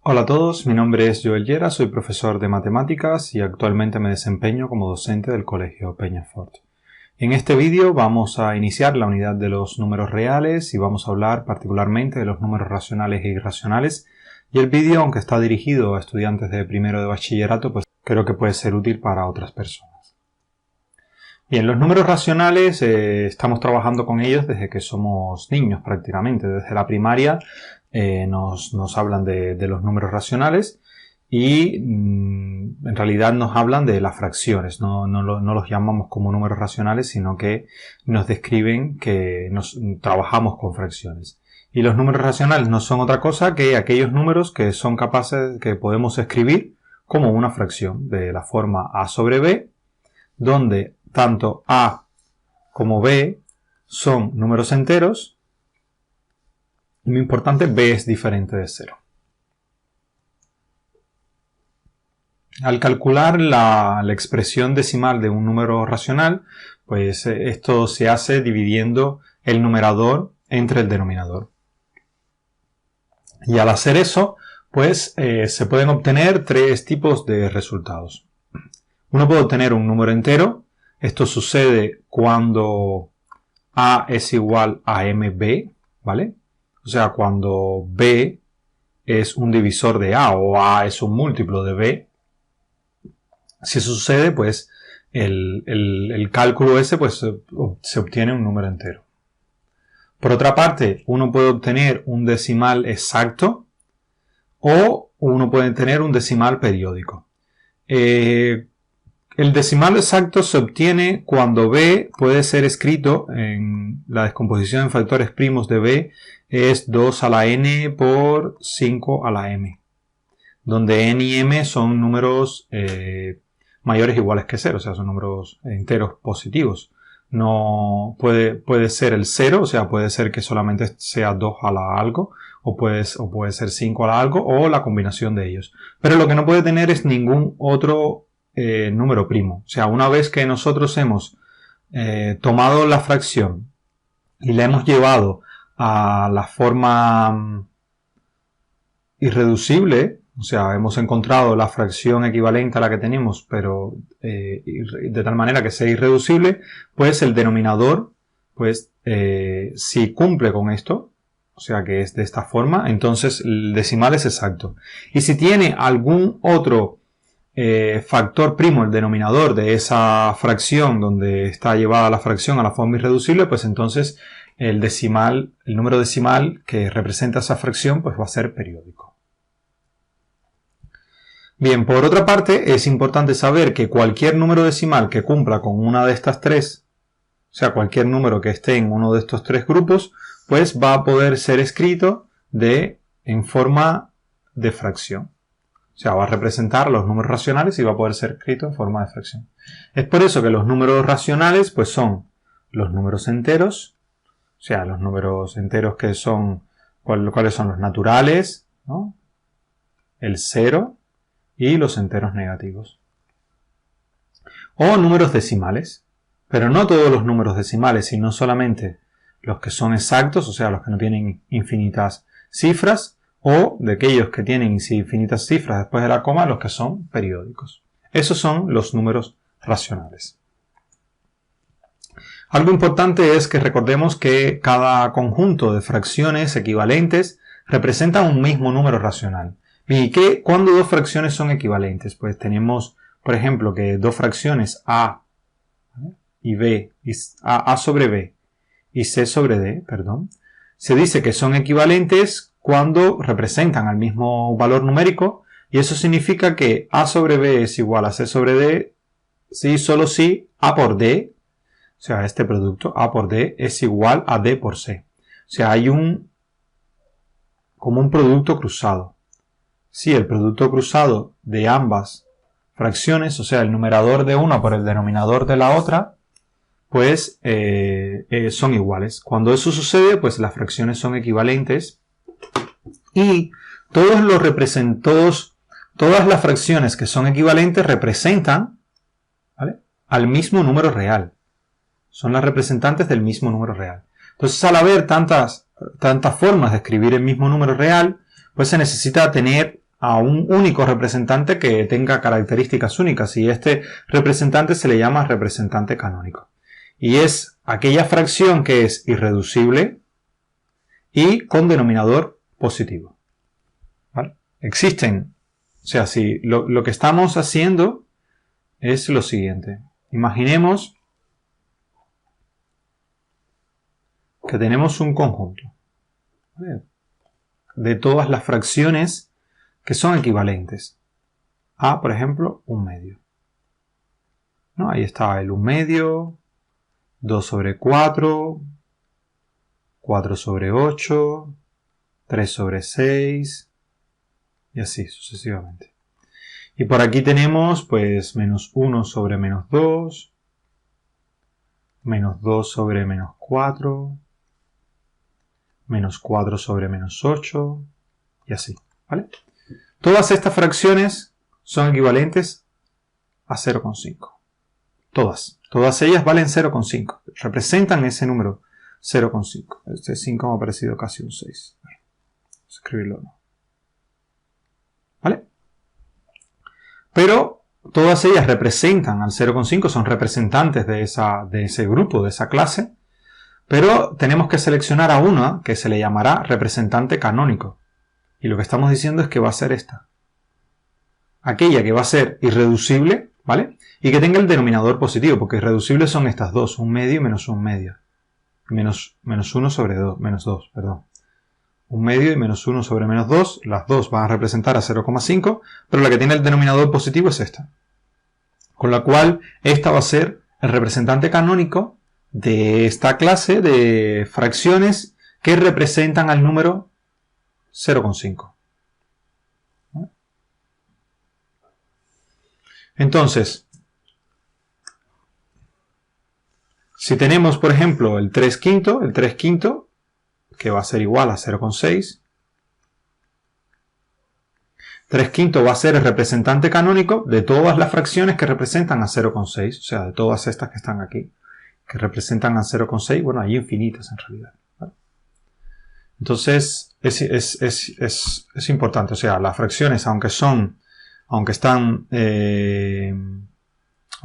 Hola a todos, mi nombre es Joel Llera, soy profesor de matemáticas y actualmente me desempeño como docente del Colegio Peñafort. En este vídeo vamos a iniciar la unidad de los números reales y vamos a hablar particularmente de los números racionales e irracionales. Y el vídeo, aunque está dirigido a estudiantes de primero de bachillerato, pues creo que puede ser útil para otras personas. Bien, los números racionales estamos trabajando con ellos desde que somos niños prácticamente, desde la primaria. Nos hablan de los números racionales y en realidad nos hablan de las fracciones, no los llamamos como números racionales, sino que nos describen que trabajamos con fracciones. Y los números racionales no son otra cosa que aquellos números que son capaces, que podemos escribir como una fracción de la forma a sobre b, donde tanto a como b son números enteros. Muy importante, b es diferente de 0. Al calcular la expresión decimal de un número racional, pues esto se hace dividiendo el numerador entre el denominador. Y al hacer eso, pues se pueden obtener tres tipos de resultados. Uno puede obtener un número entero. Esto sucede cuando a es igual a mb, ¿vale? O sea, cuando b es un divisor de a o a es un múltiplo de b. Si eso sucede, pues el cálculo ese pues, se obtiene un número entero. Por otra parte, uno puede obtener un decimal exacto o uno puede tener un decimal periódico. El decimal exacto se obtiene cuando b puede ser escrito en la descomposición en factores primos de b es 2 a la n por 5 a la m, donde n y m son números mayores o iguales que 0, o sea, son números enteros positivos. No puede ser el 0, o sea, puede ser que solamente sea 2 a la algo, o puede ser 5 a la algo, o la combinación de ellos. Pero lo que no puede tener es ningún otro número primo. O sea, una vez que nosotros hemos tomado la fracción y la hemos llevado a la forma irreducible, o sea, hemos encontrado la fracción equivalente a la que tenemos, pero de tal manera que sea irreducible, pues el denominador, pues si cumple con esto, o sea que es de esta forma, entonces el decimal es exacto. Y si tiene algún otro factor primo, el denominador de esa fracción donde está llevada la fracción a la forma irreducible, pues entonces el número decimal que representa esa fracción, pues va a ser periódico. Bien, por otra parte, es importante saber que cualquier número decimal que cumpla con una de estas tres, o sea, cualquier número que esté en uno de estos tres grupos, pues va a poder ser escrito en forma de fracción. O sea, va a representar los números racionales y va a poder ser escrito en forma de fracción. Es por eso que los números racionales pues son los números enteros, o sea, los números enteros que son, ¿cuáles son los naturales? ¿No? El 0 y los enteros negativos. O números decimales, pero no todos los números decimales, sino solamente los que son exactos, o sea, los que no tienen infinitas cifras, o de aquellos que tienen infinitas cifras después de la coma, los que son periódicos. Esos son los números racionales. Algo importante es que recordemos que cada conjunto de fracciones equivalentes representa un mismo número racional. ¿Y cuándo dos fracciones son equivalentes? Pues tenemos, por ejemplo, que dos fracciones a y b, a sobre b y c sobre d, perdón, se dice que son equivalentes cuando representan al mismo valor numérico, y eso significa que a sobre b es igual a c sobre d si solo si a por d, o sea, este producto a por d es igual a d por c. O sea, hay como un producto cruzado. Si el producto cruzado de ambas fracciones, o sea, el numerador de una por el denominador de la otra, pues son iguales. Cuando eso sucede, pues las fracciones son equivalentes y todas las fracciones que son equivalentes representan, ¿vale?, al mismo número real. Son las representantes del mismo número real. Entonces, al haber tantas formas de escribir el mismo número real, pues se necesita tener a un único representante que tenga características únicas, y este representante se le llama representante canónico. Y es aquella fracción que es irreducible y con denominador positivo. ¿Vale? Existen, o sea, si lo que estamos haciendo es lo siguiente. Imaginemos que tenemos un conjunto, ¿vale?, de todas las fracciones que son equivalentes a, por ejemplo, 1/2. ¿No? Ahí está el 1/2, 2 sobre 4, 4 sobre 8, 3 sobre 6 y así sucesivamente. Y por aquí tenemos pues menos 1 sobre menos 2, menos 2 sobre menos 4, menos 4 sobre menos 8 y así, ¿vale? Todas estas fracciones son equivalentes a 0,5. Todas ellas valen 0,5. Representan ese número 0,5. Este 5 me ha parecido casi un 6. Vamos a escribirlo, ¿no? ¿Vale? Pero todas ellas representan al 0,5, son representantes de ese grupo, de esa clase. Pero tenemos que seleccionar a una que se le llamará representante canónico. Y lo que estamos diciendo es que va a ser esta. Aquella que va a ser irreducible, ¿vale? Y que tenga el denominador positivo, porque irreducibles son estas dos, 1/2 y menos 1/2. Menos 1 sobre 2, menos 2, perdón. 1/2 y menos 1 sobre menos 2, las dos van a representar a 0,5, pero la que tiene el denominador positivo es esta. Con la cual, esta va a ser el representante canónico de esta clase de fracciones que representan al número 0,5. Entonces, si tenemos, por ejemplo, el 3/5, que va a ser igual a 0,6, 3/5 va a ser el representante canónico de todas las fracciones que representan a 0,6, o sea, de todas estas que están aquí, que representan a 0,6, bueno, hay infinitas en realidad, ¿vale? Entonces, es importante, o sea, las fracciones, aunque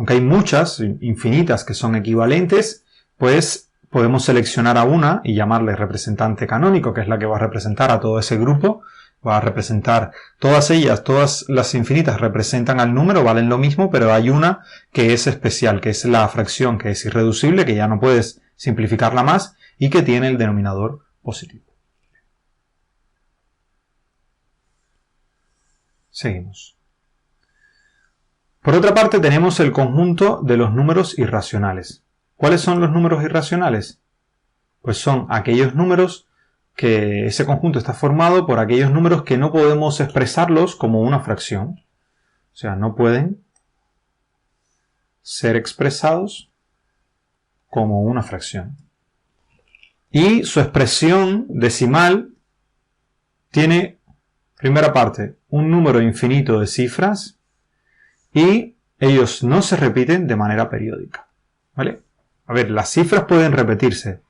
hay muchas, infinitas, que son equivalentes, pues podemos seleccionar a una y llamarle representante canónico, que es la que va a representar a todo ese grupo, va a representar todas ellas, todas las infinitas representan al número, valen lo mismo, pero hay una que es especial, que es la fracción que es irreducible, que ya no puedes simplificarla más y que tiene el denominador positivo. Seguimos. Por otra parte tenemos el conjunto de los números irracionales. ¿Cuáles son los números irracionales? Pues son aquellos números que ese conjunto está formado por aquellos números que no podemos expresarlos como una fracción. O sea, no pueden ser expresados como una fracción. Y su expresión decimal tiene, primera parte, un número infinito de cifras y ellos no se repiten de manera periódica, ¿vale? A ver, las cifras pueden repetirse,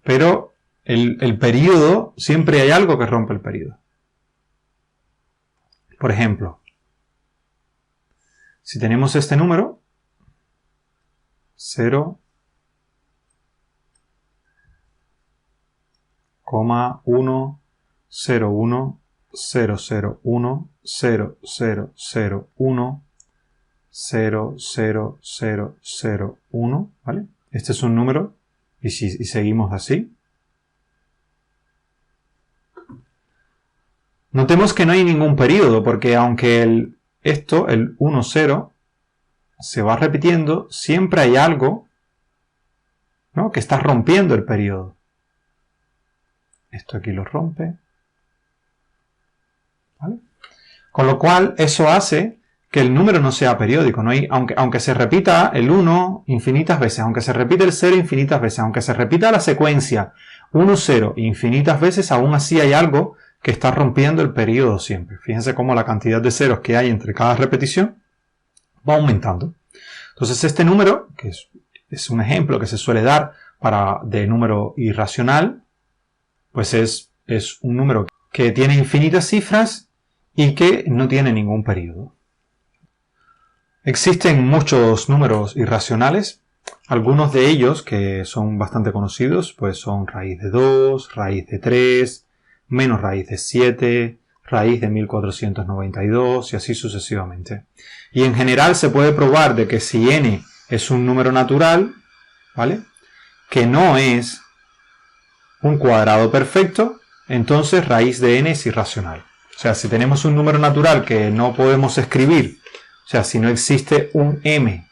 pero el periodo, siempre hay algo que rompe el periodo. Por ejemplo, si tenemos este número, 0,1010100010001, ¿vale? Este es un número y seguimos así. Notemos que no hay ningún periodo, porque aunque el 1, 0, se va repitiendo, siempre hay algo, ¿no?, que está rompiendo el periodo. Esto aquí lo rompe, ¿vale? Con lo cual, eso hace que el número no sea periódico. No hay, aunque se repita el 1 infinitas veces, aunque se repita el 0 infinitas veces, aunque se repita la secuencia 1, 0 infinitas veces, aún así hay algo que está rompiendo el periodo siempre. Fíjense cómo la cantidad de ceros que hay entre cada repetición va aumentando. Entonces este número, que es un ejemplo que se suele dar de número irracional, pues es un número que tiene infinitas cifras y que no tiene ningún periodo. Existen muchos números irracionales. Algunos de ellos, que son bastante conocidos, pues son raíz de 2, raíz de 3, menos raíz de 7, raíz de 1492 y así sucesivamente. Y en general se puede probar de que si n es un número natural, ¿vale?, que no es un cuadrado perfecto, entonces raíz de n es irracional. O sea, si tenemos un número natural que no podemos escribir, o sea, si no existe un m,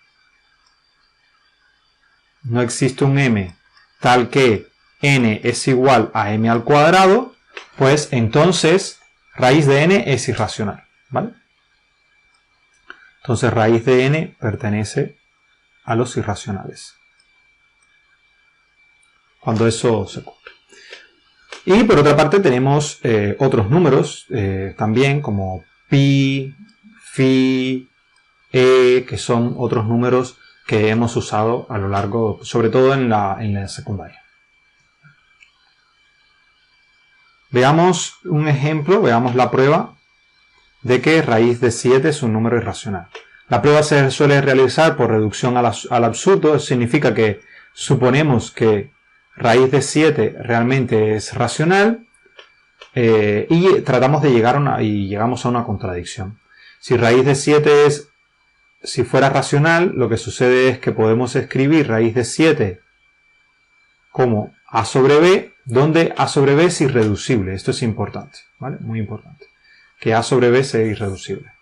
tal que n es igual a m al cuadrado, pues entonces raíz de n es irracional, ¿vale? Entonces raíz de n pertenece a los irracionales, cuando eso se cumple. Y por otra parte tenemos otros números también, como pi, phi, que son otros números que hemos usado a lo largo, sobre todo en la secundaria. Veamos un ejemplo, veamos la prueba de que raíz de 7 es un número irracional. La prueba se suele realizar por reducción al absurdo. Eso significa que suponemos que raíz de 7 realmente es racional y tratamos de llegamos a una contradicción. Si raíz de 7 si fuera racional, lo que sucede es que podemos escribir raíz de 7 como a sobre b, donde a sobre b es irreducible. Esto es importante, ¿vale? Muy importante. Que a sobre b sea irreducible.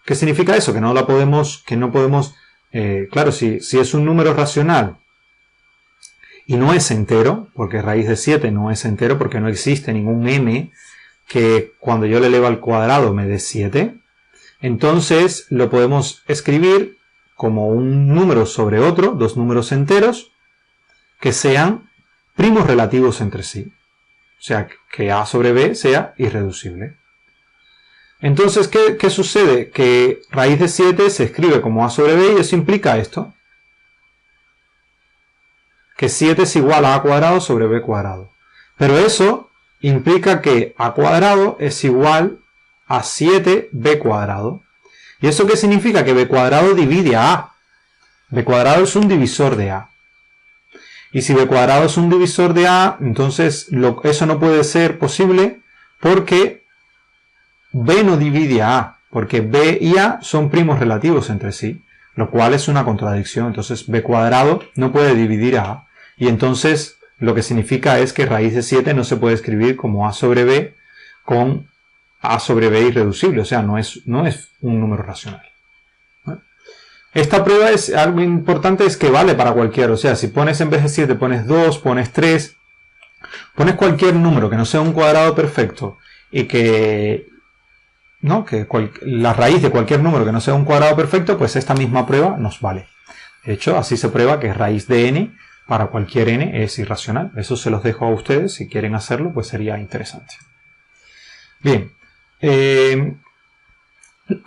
¿Qué significa eso? Que no podemos, claro, si es un número racional y no es entero, porque raíz de 7 no es entero, porque no existe ningún m que cuando yo le elevo al cuadrado me dé 7, entonces lo podemos escribir como un número sobre otro, dos números enteros, que sean primos relativos entre sí. O sea, que a sobre b sea irreducible. Entonces, ¿qué sucede? Que raíz de 7 se escribe como a sobre b y eso implica esto. Que 7 es igual a cuadrado sobre b cuadrado. Pero eso implica que a cuadrado es igual a 7b cuadrado. ¿Y eso qué significa? Que b cuadrado divide a a. B cuadrado es un divisor de a. Y si b cuadrado es un divisor de a, entonces eso no puede ser posible porque b no divide a a, porque b y a son primos relativos entre sí, lo cual es una contradicción. Entonces b cuadrado no puede dividir a a. Y entonces lo que significa es que raíz de 7 no se puede escribir como a sobre b con a sobre b irreducible, o sea, no es un número racional. Esta prueba es algo importante, es que vale para cualquiera, o sea, si pones en vez de 7 pones 2, pones 3, pones cualquier número que no sea un cuadrado perfecto y que la raíz de cualquier número que no sea un cuadrado perfecto, pues esta misma prueba nos vale. De hecho, así se prueba que raíz de n para cualquier n es irracional. Eso se los dejo a ustedes, si quieren hacerlo, pues sería interesante. Bien.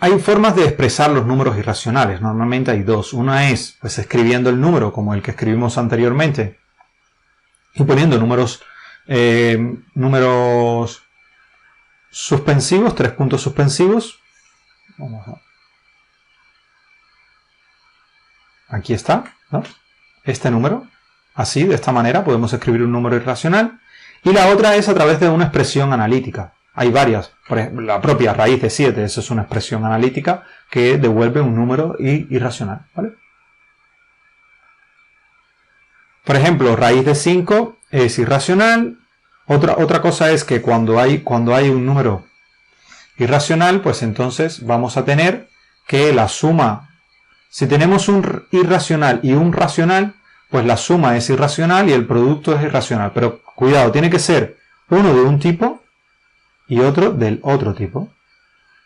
Hay formas de expresar los números irracionales. Normalmente hay dos. Una es pues escribiendo el número como el que escribimos anteriormente y poniendo números suspensivos, 3 puntos suspensivos. Aquí está, ¿no? Este número. Así, de esta manera podemos escribir un número irracional. Y la otra es a través de una expresión analítica. Hay varias. Por ejemplo, la propia raíz de 7, eso es una expresión analítica que devuelve un número irracional, ¿vale? Por ejemplo, raíz de 5 es irracional. Otra cosa es que cuando hay un número irracional, pues entonces vamos a tener que la suma, si tenemos un irracional y un racional, pues la suma es irracional y el producto es irracional. Pero cuidado, tiene que ser uno de un tipo y otro del otro tipo.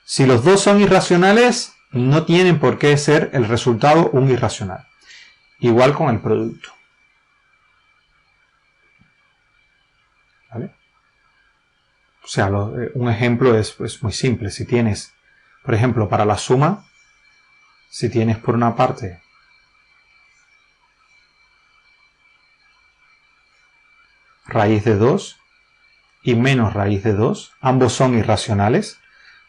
Si los dos son irracionales, no tienen por qué ser el resultado un irracional. Igual con el producto. ¿Vale? O sea, un ejemplo es muy simple. Si tienes, por ejemplo, para la suma, si tienes por una parte raíz de 2 y menos raíz de 2, ambos son irracionales,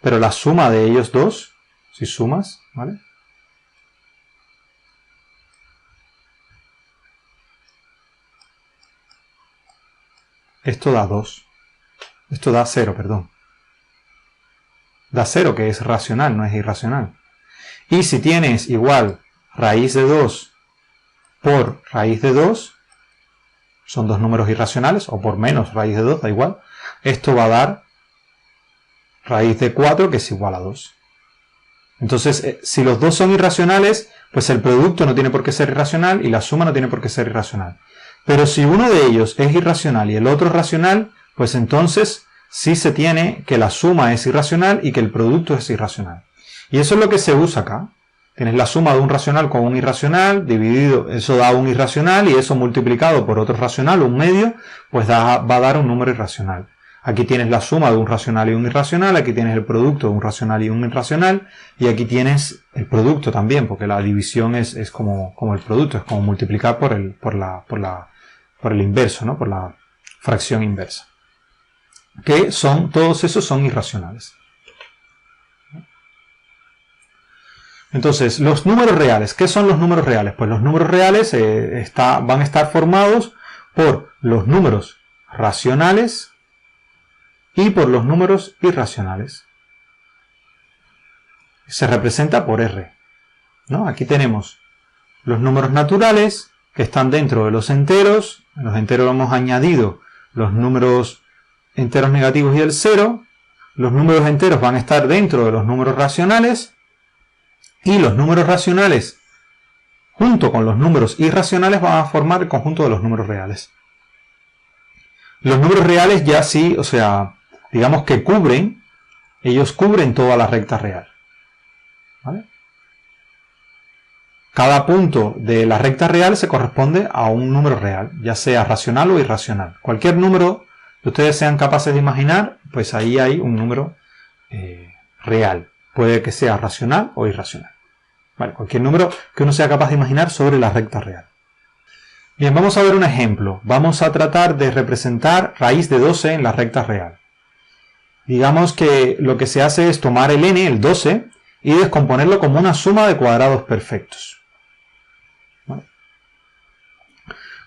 pero la suma de ellos dos, si sumas, ¿vale? Esto da 2. Esto da 0, perdón. Da 0, que es racional, no es irracional. Y si tienes igual raíz de 2 por raíz de 2, son dos números irracionales, o por menos raíz de 2, da igual. Esto va a dar raíz de 4, que es igual a 2. Entonces, si los dos son irracionales, pues el producto no tiene por qué ser irracional y la suma no tiene por qué ser irracional. Pero si uno de ellos es irracional y el otro es racional, pues entonces sí se tiene que la suma es irracional y que el producto es irracional. Y eso es lo que se usa acá. Tienes la suma de un racional con un irracional, dividido, eso da un irracional, y eso multiplicado por otro racional, un medio, pues va a dar un número irracional. Aquí tienes la suma de un racional y un irracional, aquí tienes el producto de un racional y un irracional, y aquí tienes el producto también, porque la división es como el producto, es como multiplicar por el inverso, ¿no? Por la fracción inversa. Que todos esos son irracionales. Entonces, los números reales. ¿Qué son los números reales? Pues los números reales van a estar formados por los números racionales y por los números irracionales. Se representa por R, ¿no? Aquí tenemos los números naturales, que están dentro de los enteros. En los enteros hemos añadido los números enteros negativos y el 0. Los números enteros van a estar dentro de los números racionales. Y los números racionales, junto con los números irracionales, van a formar el conjunto de los números reales. Los números reales ya sí, o sea, digamos que ellos cubren toda la recta real. ¿Vale? Cada punto de la recta real se corresponde a un número real, ya sea racional o irracional. Cualquier número que ustedes sean capaces de imaginar, pues ahí hay un número real. Puede que sea racional o irracional. Vale, cualquier número que uno sea capaz de imaginar sobre la recta real. Bien, vamos a ver un ejemplo. Vamos a tratar de representar raíz de 12 en la recta real. Digamos que lo que se hace es tomar el n, el 12, y descomponerlo como una suma de cuadrados perfectos. ¿Vale?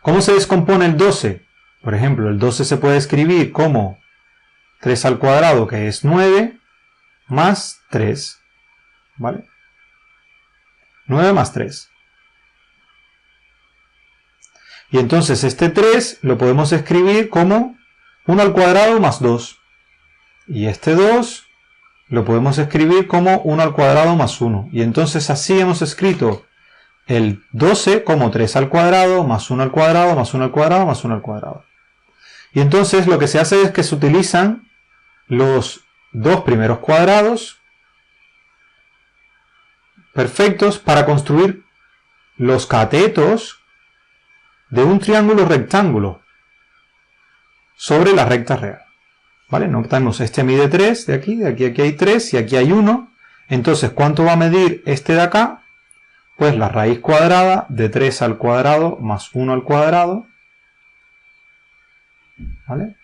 ¿Cómo se descompone el 12? Por ejemplo, el 12 se puede escribir como 3 al cuadrado, que es 9, más 3, ¿vale? 9 más 3. Y entonces este 3 lo podemos escribir como 1 al cuadrado más 2. Y este 2 lo podemos escribir como 1 al cuadrado más 1. Y entonces así hemos escrito el 12 como 3 al cuadrado más 1 al cuadrado más 1 al cuadrado más 1 al cuadrado. Y entonces lo que se hace es que se utilizan los dos primeros cuadrados perfectos para construir los catetos de un triángulo rectángulo sobre la recta real. ¿Vale? Notamos, este mide 3 de aquí hay 3 y aquí hay 1. Entonces, ¿cuánto va a medir este de acá? Pues la raíz cuadrada de 3 al cuadrado más 1 al cuadrado. ¿Vale?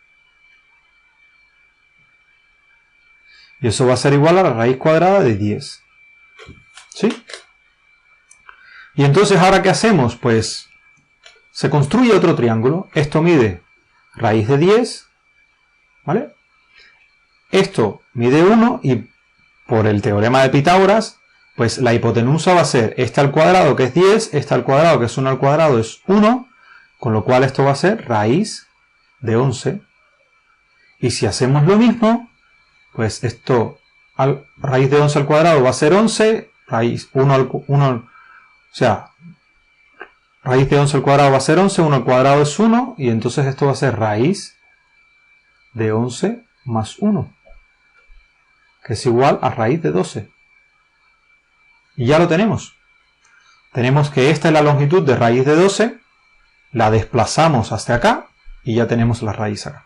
Y eso va a ser igual a la raíz cuadrada de 10. ¿Sí? Y entonces, ¿ahora qué hacemos? Pues se construye otro triángulo. Esto mide raíz de 10. ¿Vale? Esto mide 1 y por el teorema de Pitágoras, pues la hipotenusa va a ser esta al cuadrado, que es 10, esta al cuadrado, que es 1 al cuadrado, es 1, con lo cual esto va a ser raíz de 11. Y si hacemos lo mismo, pues esto, raíz de 11 al cuadrado va a ser 11, raíz de 11 al cuadrado va a ser 11, 1 al cuadrado es 1, y entonces esto va a ser raíz de 11 más 1, que es igual a raíz de 12. Y ya lo tenemos. Tenemos que esta es la longitud de raíz de 12, la desplazamos hasta acá, y ya tenemos la raíz acá.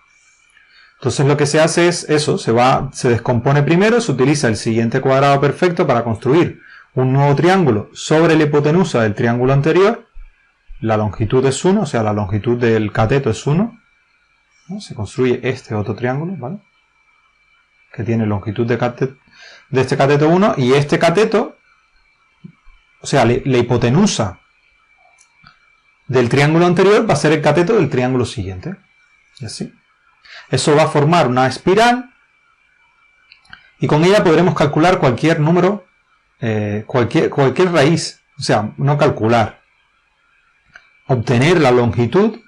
Entonces lo que se hace es eso, se descompone primero, se utiliza el siguiente cuadrado perfecto para construir un nuevo triángulo sobre la hipotenusa del triángulo anterior. La longitud es 1, o sea, la longitud del cateto es 1. ¿No? Se construye este otro triángulo, ¿vale? Que tiene longitud de cateto. de este cateto 1 y este cateto, o sea, la hipotenusa del triángulo anterior va a ser el cateto del triángulo siguiente. Y así. Eso va a formar una espiral y con ella podremos calcular cualquier número, cualquier raíz. O sea, no calcular. Obtener la longitud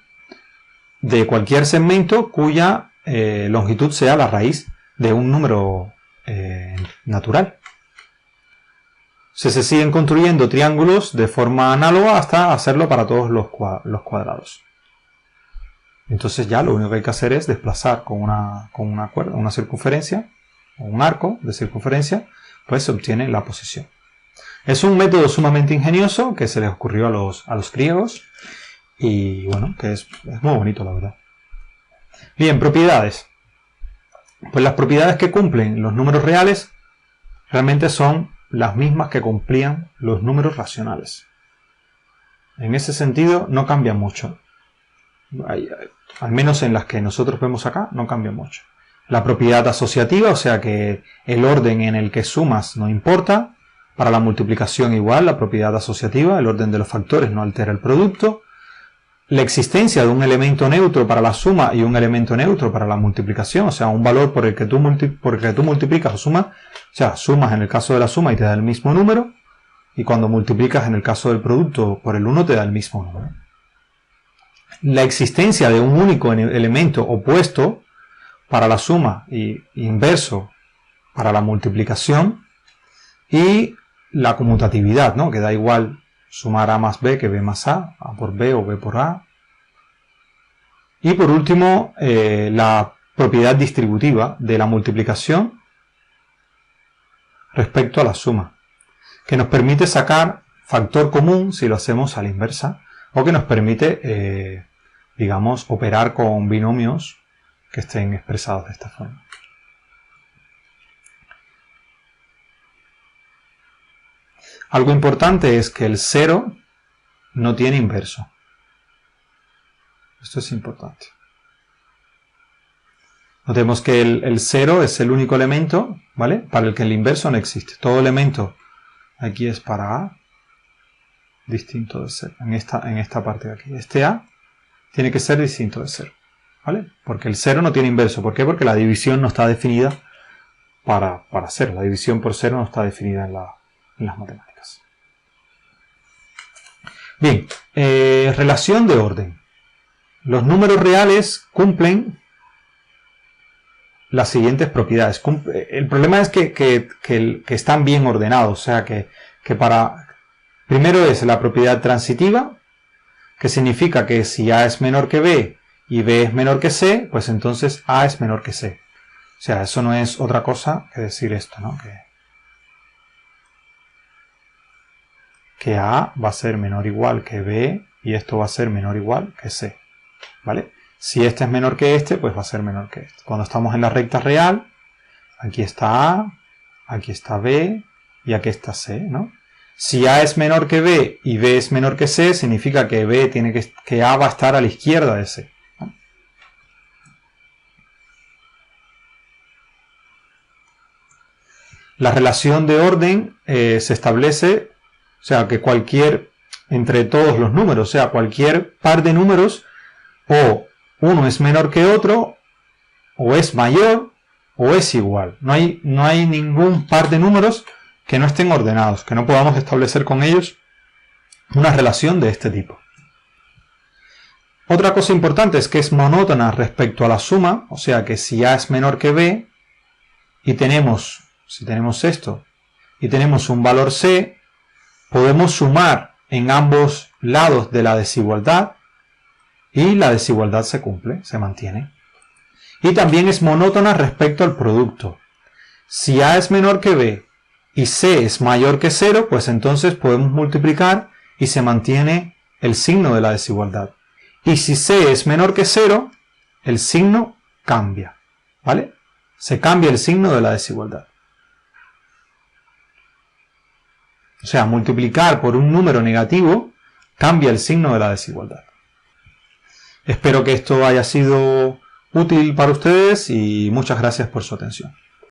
de cualquier segmento cuya longitud sea la raíz de un número natural. Se siguen construyendo triángulos de forma análoga hasta hacerlo para todos los cuadrados. Entonces ya lo único que hay que hacer es desplazar con una cuerda, una circunferencia, o un arco de circunferencia, pues se obtiene la posición. Es un método sumamente ingenioso que se les ocurrió a los griegos y bueno, que es muy bonito la verdad. Bien, propiedades. Pues las propiedades que cumplen los números reales realmente son las mismas que cumplían los números racionales. En ese sentido no cambia mucho. Al menos en las que nosotros vemos acá, no cambia mucho. La propiedad asociativa, o sea que el orden en el que sumas no importa. Para la multiplicación igual, la propiedad asociativa, el orden de los factores no altera el producto. La existencia de un elemento neutro para la suma y un elemento neutro para la multiplicación, o sea, un valor por el que tú multiplicas o sumas, o sea, sumas en el caso de la suma y te da el mismo número, y cuando multiplicas en el caso del producto por el 1 te da el mismo número. La existencia de un único elemento opuesto para la suma y inverso para la multiplicación, y la conmutatividad, ¿no? Que da igual sumar A más B que B más A por B o B por A. Y por último, la propiedad distributiva de la multiplicación respecto a la suma, que nos permite sacar factor común si lo hacemos a la inversa, o que nos permite, digamos, operar con binomios que estén expresados de esta forma. Algo importante es que el 0 no tiene inverso. Esto es importante. Notemos que el 0 es el único elemento, ¿vale?, para el que el inverso no existe. Todo elemento aquí es para A, distinto de 0. En esta parte de aquí. Este A tiene que ser distinto de 0, ¿vale? Porque el 0 no tiene inverso. ¿Por qué? Porque la división no está definida para 0. La división por 0 no está definida en las matemáticas. Bien, relación de orden. Los números reales cumplen las siguientes propiedades. El problema es que están bien ordenados, o sea que primero es la propiedad transitiva, que significa que si A es menor que B y B es menor que C, pues entonces A es menor que C. O sea, eso no es otra cosa que decir esto, ¿no? Que A va a ser menor o igual que B y esto va a ser menor o igual que C, ¿vale? Si este es menor que este, pues va a ser menor que este. Cuando estamos en la recta real, aquí está A, aquí está B y aquí está C, ¿no? Si A es menor que B y B es menor que C, significa que que A va a estar a la izquierda de C, ¿no? La relación de orden se establece, o sea, que entre todos los números, o sea, cualquier par de números, o uno es menor que otro, o es mayor, o es igual. No hay ningún par de números que no estén ordenados, que no podamos establecer con ellos una relación de este tipo. Otra cosa importante es que es monótona respecto a la suma, o sea que si A es menor que B, y si tenemos esto, y tenemos un valor C, podemos sumar en ambos lados de la desigualdad y la desigualdad se cumple, se mantiene. Y también es monótona respecto al producto. Si A es menor que B y C es mayor que 0, pues entonces podemos multiplicar y se mantiene el signo de la desigualdad. Y si C es menor que 0, el signo cambia, ¿vale? Se cambia el signo de la desigualdad. O sea, multiplicar por un número negativo cambia el signo de la desigualdad. Espero que esto haya sido útil para ustedes y muchas gracias por su atención.